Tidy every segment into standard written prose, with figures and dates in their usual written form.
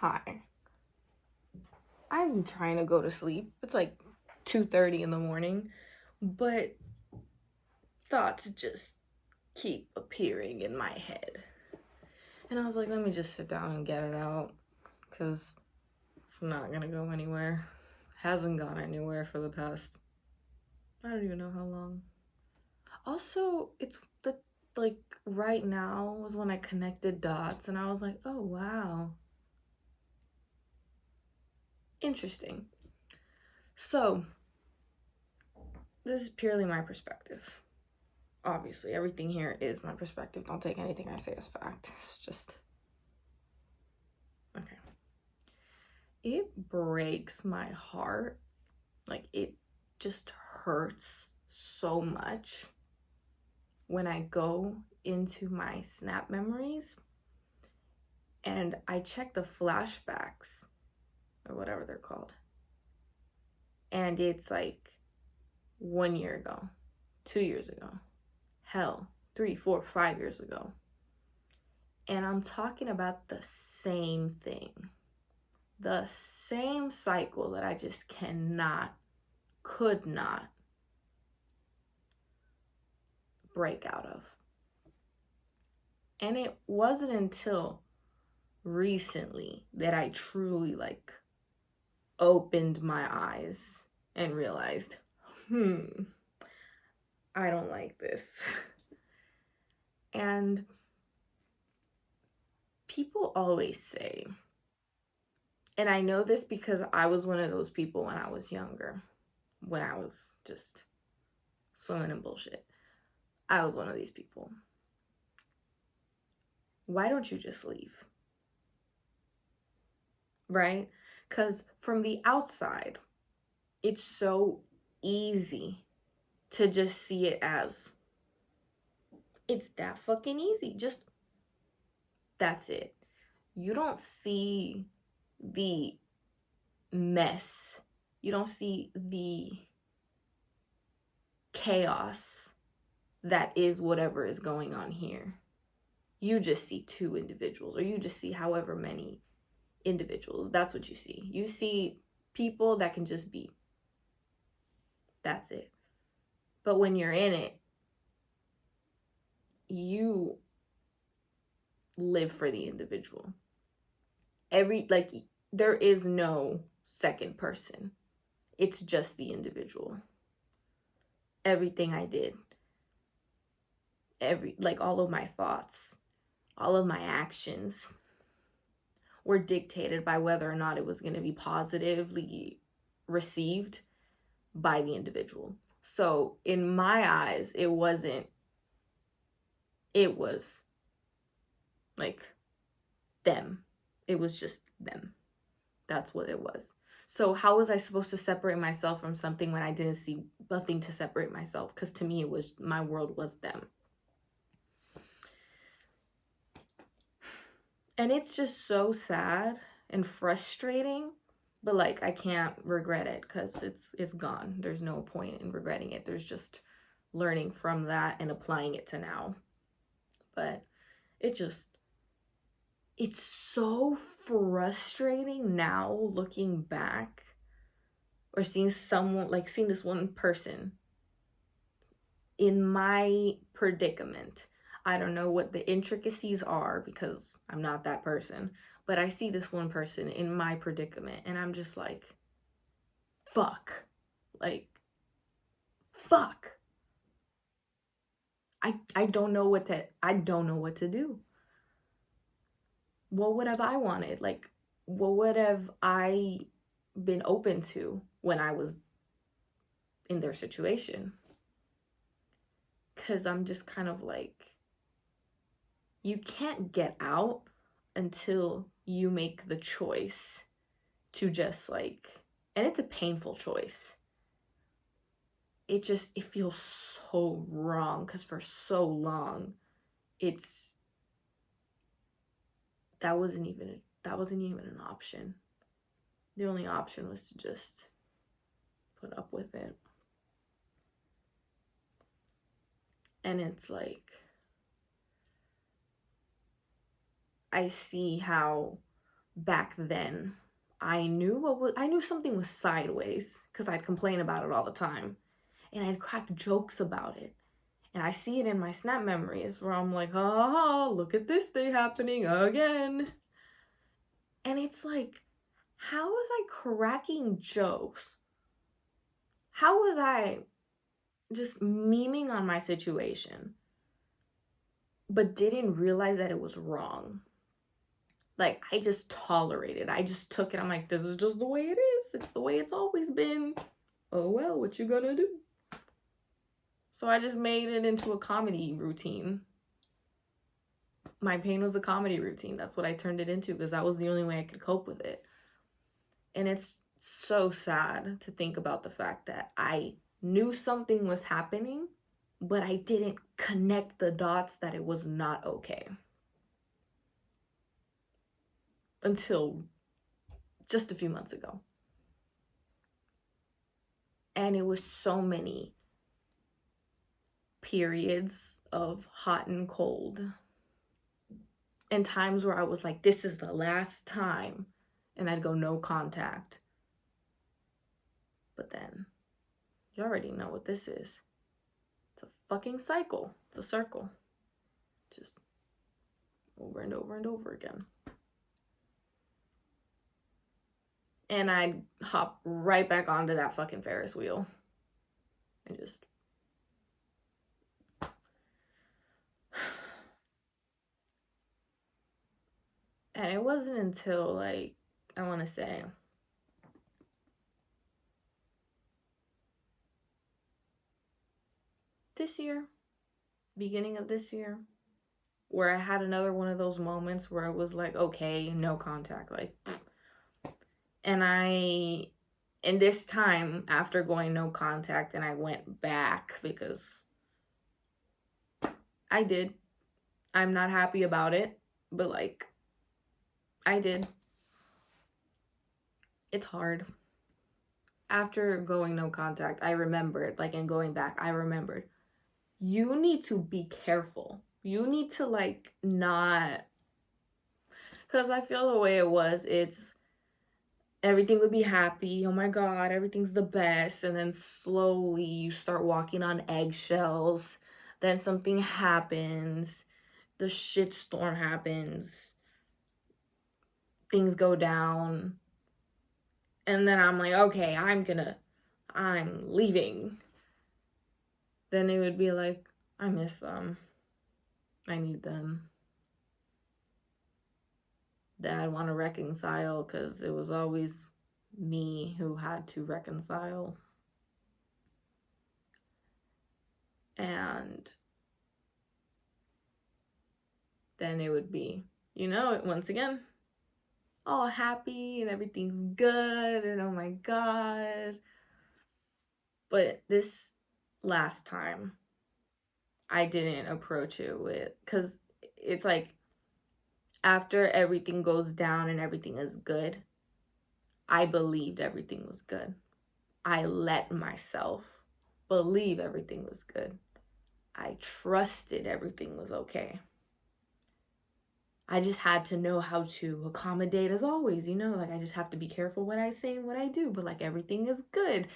Hi. I'm trying to go to sleep. It's like 2:30 in the morning, but thoughts just keep appearing in my head. And I was like, let me just sit down and get it out cuz it's not going to go anywhere. Hasn't gone anywhere for the past I don't even know how long. Also, it's the like right now was when I connected dots and I was like, "Oh, wow. Interesting." So, this is purely my perspective. Obviously, everything here is my perspective. Don't take anything I say as fact. It's just okay. It breaks my heart. Like, it just hurts so much when I go into my snap memories and I check the flashbacks or whatever they're called. And it's like 1 year ago, 2 years ago, hell, 3, 4, 5 years ago. And I'm talking about the same thing. The same cycle that I just could not break out of. And it wasn't until recently that I truly opened my eyes and realized, I don't like this. And people always say, and I know this because I was one of those people when I was younger, when I was just swimming in bullshit. I was one of these people. Why don't you just leave? Right? Because from the outside, it's so easy to just see it as it's that fucking easy. Just that's it. You don't see the mess, you don't see the chaos that is whatever is going on here. You just see two individuals, or you just see however many individuals. That's what you see. You see people that can just be. That's it. But when you're in it, you live for the individual. There is no second person. It's just the individual. Everything I did, all of my thoughts, all of my actions were dictated by whether or not it was going to be positively received by the individual. So in my eyes, it was like them. It was just them. That's what it was. So how was I supposed to separate myself from something when I didn't see nothing to separate myself? Because to me, my world was them. And it's just so sad and frustrating, but I can't regret it because it's gone. There's no point in regretting it. There's just learning from that and applying it to now. But it's so frustrating now looking back, or seeing this one person in my predicament. I don't know what the intricacies are because I'm not that person, but I see this one person in my predicament and I'm just like, fuck. Fuck. I don't know what to do. What would have I wanted? What would have I been open to when I was in their situation? Because I'm just kind of you can't get out until you make the choice to just and it's a painful choice. It feels so wrong because for so long that wasn't even an option. The only option was to just put up with it. And it's I see how back then, I knew something was sideways because I'd complain about it all the time, and I'd crack jokes about it. And I see it in my snap memories where I'm like, oh, look at this thing happening again. And it's like, how was I cracking jokes? How was I just memeing on my situation, but didn't realize that it was wrong? Like, I just tolerated. I just took it. I'm like, this is just the way it is. It's the way it's always been. Oh, well, what you gonna do? So I just made it into a comedy routine. My pain was a comedy routine. That's what I turned it into because that was the only way I could cope with it. And it's so sad to think about the fact that I knew something was happening, but I didn't connect the dots that it was not okay until just a few months ago. And it was so many periods of hot and cold and times where I was like, this is the last time, and I'd go no contact. But then you already know what this is. It's a fucking cycle. It's a circle. Just over and over and over again. And I'd hop right back onto that fucking Ferris wheel and just and it wasn't until like I want to say this year, beginning of this year, where I had another one of those moments where I was like, okay, no contact, like, and this time after going no contact, and I went back because I did. I'm not happy about it, but like, I did. It's hard. After going no contact, I remembered, like, and going back, I remembered, you need to be careful. You need to, like, not, because I feel the way it was, it's everything would be happy. Oh my God, everything's the best. And then slowly you start walking on eggshells. Then something happens. The shitstorm happens. Things go down. And then I'm like, okay, I'm leaving. Then it would be like, I miss them. I need them. Then I'd want to reconcile because it was always me who had to reconcile. And then it would be, once again, all happy and everything's good and oh my God. But this last time, I didn't approach it with, because it's like after everything goes down and everything is good, I believed everything was good. I let myself believe everything was good. I trusted everything was okay. I just had to know how to accommodate as always, like I just have to be careful what I say and what I do, but like everything is good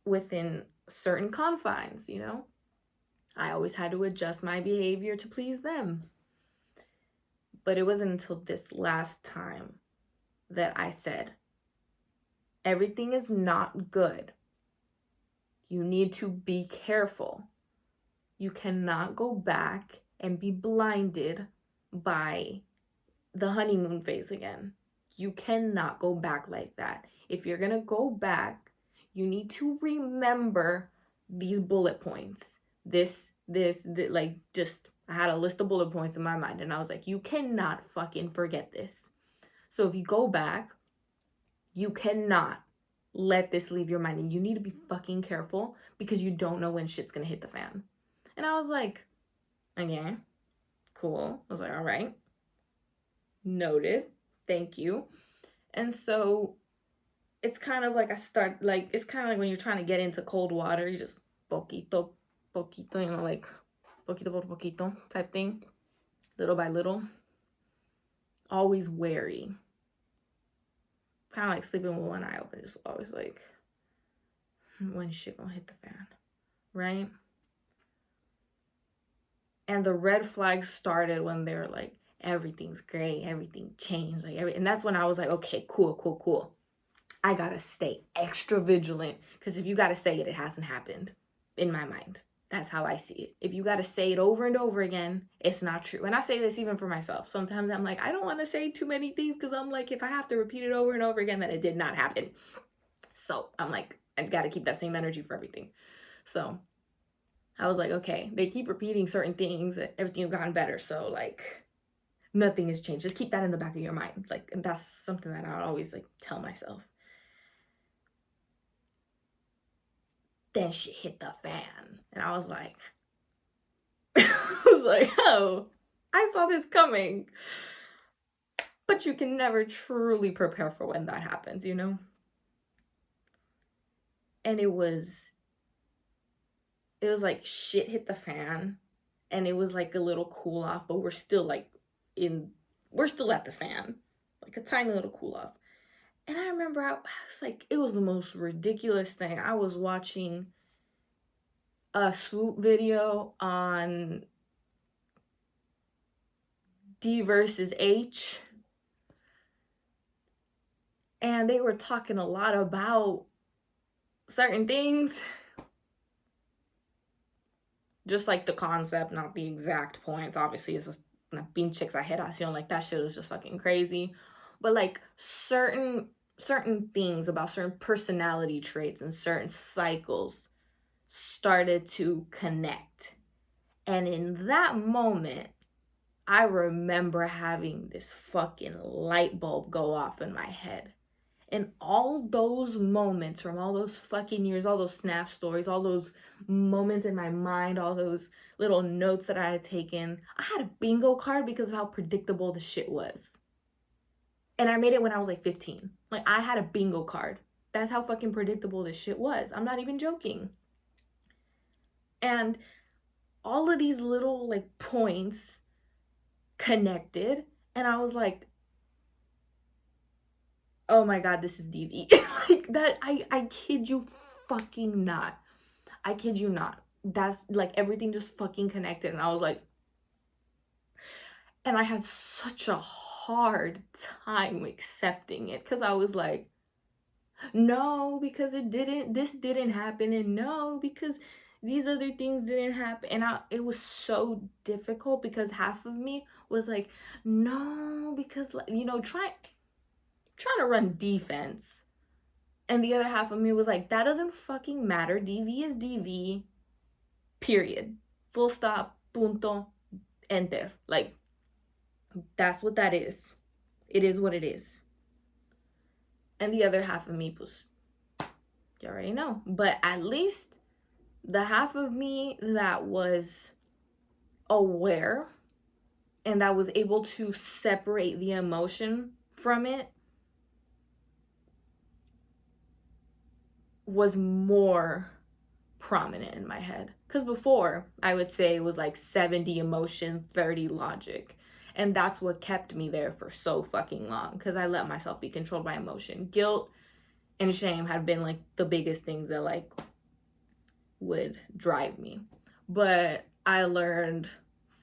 within certain confines, I always had to adjust my behavior to please them. But it wasn't until this last time that I said, everything is not good. You need to be careful. You cannot go back and be blinded by the honeymoon phase again. You cannot go back like that. If you're going to go back, you need to remember these bullet points. This, like, just, I had a list of bullet points in my mind, and I was like, you cannot fucking forget this. So if you go back, you cannot let this leave your mind, and you need to be fucking careful because you don't know when shit's gonna hit the fan. And I was like, okay, cool. I was like, all right, noted, thank you. And so it's kind of like it's kind of like when you're trying to get into cold water, you just poquito, poquito, like poquito por poquito type thing, little by little. Always wary. kind of like sleeping with one eye open, just always like, when shit gonna hit the fan, right? And the red flags started when they were like, everything's great, everything changed, like and that's when I was like, okay, cool. I gotta stay extra vigilant, because if you gotta say it, it hasn't happened in my mind. That's how I see it. If you gotta say it over and over again, it's not true. And I say this even for myself. Sometimes I'm like, I don't want to say too many things, because I'm like, if I have to repeat it over and over again, then it did not happen. So I'm like, I gotta keep that same energy for everything. So I was like, okay, they keep repeating certain things, everything's gotten better. So like, nothing has changed. Just keep that in the back of your mind. Like, and that's something that I always like tell myself. Then shit hit the fan. And I was like, oh, I saw this coming. But you can never truly prepare for when that happens, you know? And it was like shit hit the fan. And it was like a little cool off, but we're still at the fan. Like a tiny little cool off. And I remember I was like, it was the most ridiculous thing. I was watching a swoop video on D versus H, and they were talking a lot about certain things, just like the concept, not the exact points. Obviously, it's just being chicks I hit us, like that shit was just fucking crazy. But like certain things about certain personality traits and certain cycles started to connect. And in that moment, I remember having this fucking light bulb go off in my head. And all those moments from all those fucking years, all those snap stories, all those moments in my mind, all those little notes that I had taken, I had a bingo card because of how predictable the shit was. And I made it when I was like 15. Like, I had a bingo card. That's how fucking predictable this shit was. I'm not even joking. And all of these little like points connected, and I was like, oh my god, this is DV. Like that, I kid you fucking not. I kid you not. That's like everything just fucking connected, and I was like, and I had such a hard time accepting it, because I was like, no, because this didn't happen, and no, because these other things didn't happen. And it was so difficult, because half of me was like, no, because trying to run defense, and the other half of me was like, that doesn't fucking matter. DV is DV, period, full stop, punto, enter. Like, that's what that is. It is what it is. And the other half of me, pues, you already know. But at least the half of me that was aware and that was able to separate the emotion from it was more prominent in my head. Because before, I would say it was like 70 emotion, 30 logic. And that's what kept me there for so fucking long, because I let myself be controlled by emotion. Guilt and shame had been like the biggest things that like would drive me. But I learned,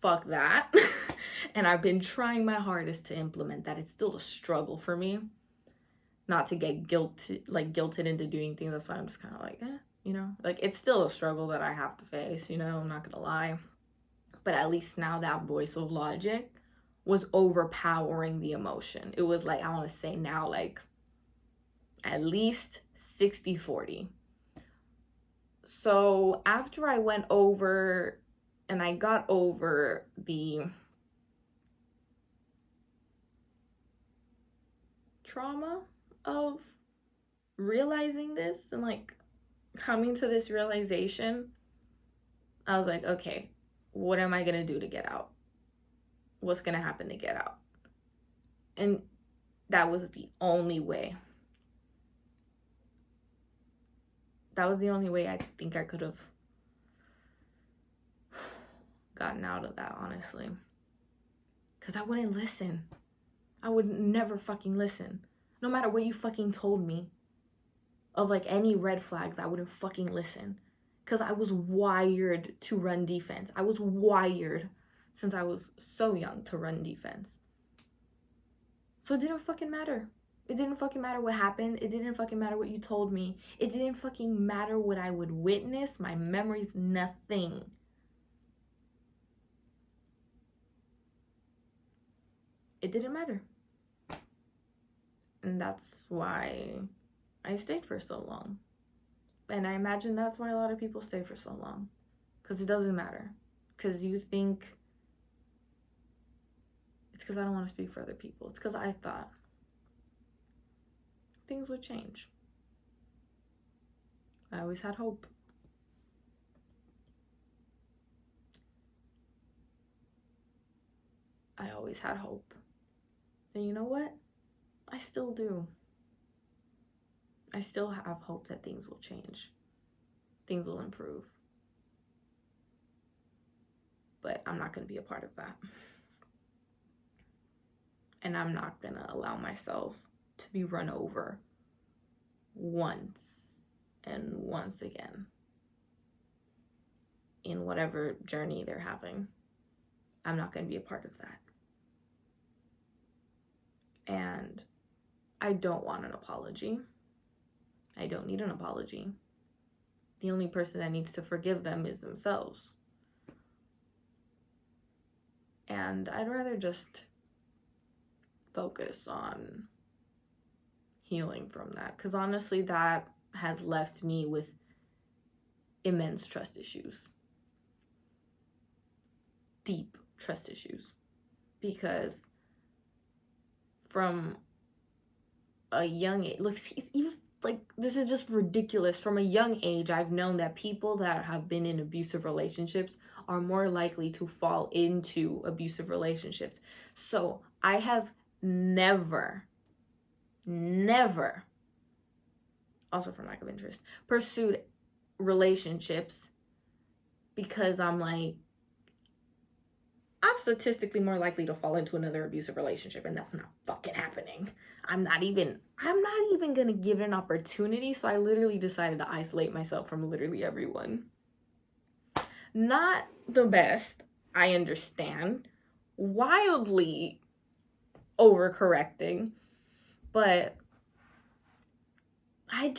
fuck that. And I've been trying my hardest to implement that. It's still a struggle for me not to get guilted into doing things. That's why I'm just kind of like, like it's still a struggle that I have to face, I'm not gonna lie. But at least now that voice of logic was overpowering the emotion. It was like, I want to say now, like at least 60-40. So after I went over and I got over the trauma of realizing this and like coming to this realization, I was like, okay, what am I gonna do to get out? What's gonna happen to get out? And that was the only way. That was the only way I think I could have gotten out of that, honestly. Because I wouldn't listen. I would never fucking listen. No matter what you fucking told me of like any red flags, I wouldn't fucking listen. Because I was wired to run defense. I was wired since I was so young to run defense. So it didn't fucking matter. It didn't fucking matter what happened. It didn't fucking matter what you told me. It didn't fucking matter what I would witness, my memories, nothing. It didn't matter. And that's why I stayed for so long. And I imagine that's why a lot of people stay for so long. Because it doesn't matter. Because you think it's because I don't want to speak for other people. It's because I thought things would change. I always had hope. I always had hope. And you know what? I still do. I still have hope that things will change. Things will improve. But I'm not going to be a part of that. And I'm not going to allow myself to be run over once and once again in whatever journey they're having. I'm not going to be a part of that. And I don't want an apology. I don't need an apology. The only person that needs to forgive them is themselves. And I'd rather just focus on healing from that. Because honestly, that has left me with immense trust issues. Deep trust issues. Because from a young age, look, it's even like, this is just ridiculous. From a young age, I've known that people that have been in abusive relationships are more likely to fall into abusive relationships. So I have never, also from lack of interest, pursued relationships because I'm like, I'm statistically more likely to fall into another abusive relationship, and that's not fucking happening. I'm not even gonna give it an opportunity. So I literally decided to isolate myself from literally everyone. Not the best, I understand. Wildly overcorrecting, but I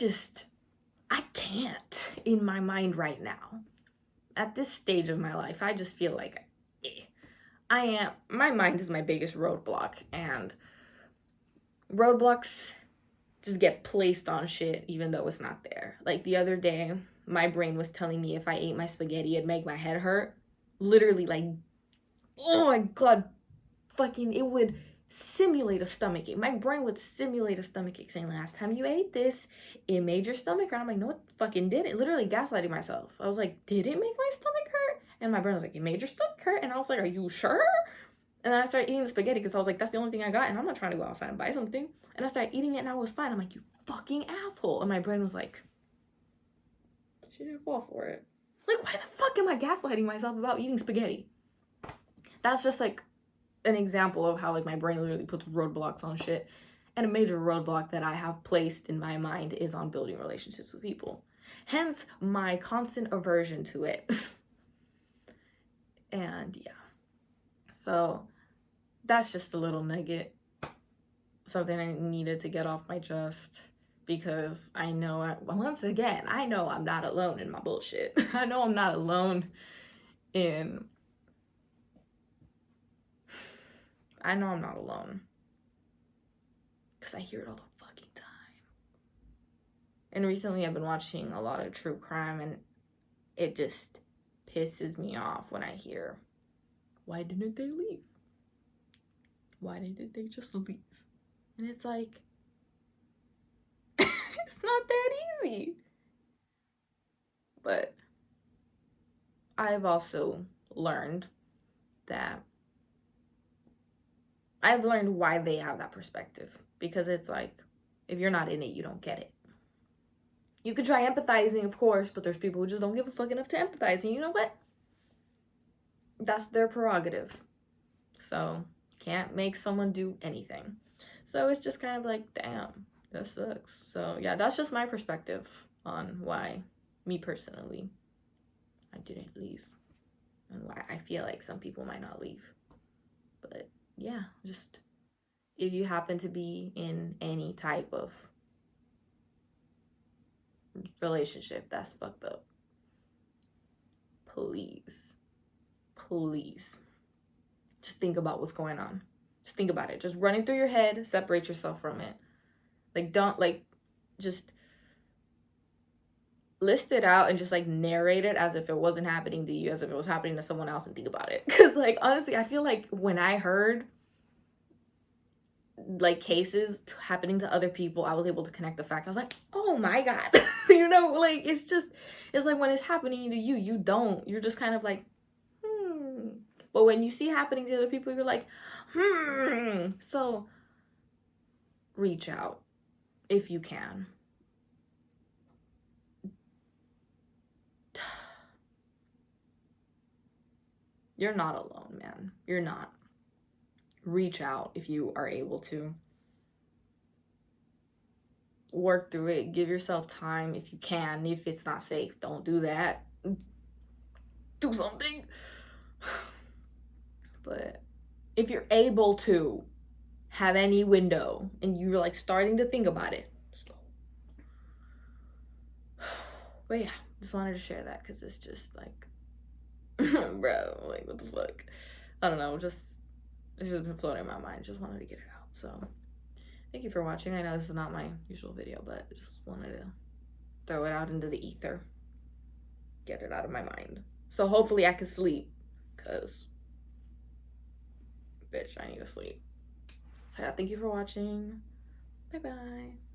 can't in my mind right now. At this stage of my life, I just feel like my mind is my biggest roadblock, and roadblocks just get placed on shit even though it's not there. Like the other day, my brain was telling me if I ate my spaghetti, it'd make my head hurt. Literally, like, oh my god, fucking, it would simulate a stomach ache. My brain would simulate a stomach ache, saying, last time you ate this, it made your stomach hurt. I'm like, no, it fucking didn't. Literally gaslighting myself. I was like, did it make my stomach hurt? And my brain was like, it made your stomach hurt. And I was like, are you sure? And then I started eating the spaghetti because I was like, that's the only thing I got, and I'm not trying to go outside and buy something. And I started eating it, and I was fine. I'm like, you fucking asshole. And my brain was like, she didn't fall for it. Like, why the fuck am I gaslighting myself about eating spaghetti? That's just like an example of how like my brain literally puts roadblocks on shit. And a major roadblock that I have placed in my mind is on building relationships with people. Hence my constant aversion to it. And yeah. So that's just a little nugget. Something I needed to get off my chest. Because I know, once again, I know I'm not alone in my bullshit. I know I'm not alone in... I know I'm not alone. Because I hear it all the fucking time. And recently I've been watching a lot of true crime, and it just pisses me off when I hear, why didn't they leave? Why didn't they just leave? And it's like, it's not that easy. But I've also learned that I've learned why they have that perspective. Because it's like, if you're not in it, you don't get it. You could try empathizing, of course, but there's people who just don't give a fuck enough to empathize. And you know what? That's their prerogative. So, can't make someone do anything. So it's just kind of like, damn, that sucks. So yeah, that's just my perspective on why, me personally, I didn't leave, and why I feel like some people might not leave. But yeah, just if you happen to be in any type of relationship that's fucked up, please, please, just think about what's going on. Just think about it. Just running through your head, separate yourself from it. Like, don't, like, just list it out and just like narrate it as if it wasn't happening to you, as if it was happening to someone else, and think about it. Because like, honestly, I feel like when I heard like cases happening to other people, I was able to connect the fact. I was like, oh my god. You know, like, it's like when it's happening to you, you're just kind of like, but when you see happening to other people, you're like, so reach out if you can. You're not alone, man. You're not. Reach out if you are able to. Work through it. Give yourself time if you can. If it's not safe, don't do that. Do something. But if you're able to have any window and you're like starting to think about it, just go. But yeah, just wanted to share that because it's just like, bro, like, what the fuck? I don't know, it's just been floating in my mind. Just wanted to get it out. So thank you for watching. I know this is not my usual video, but I just wanted to throw it out into the ether, get it out of my mind, so hopefully I can sleep, because bitch, I need to sleep. So yeah, thank you for watching. Bye bye.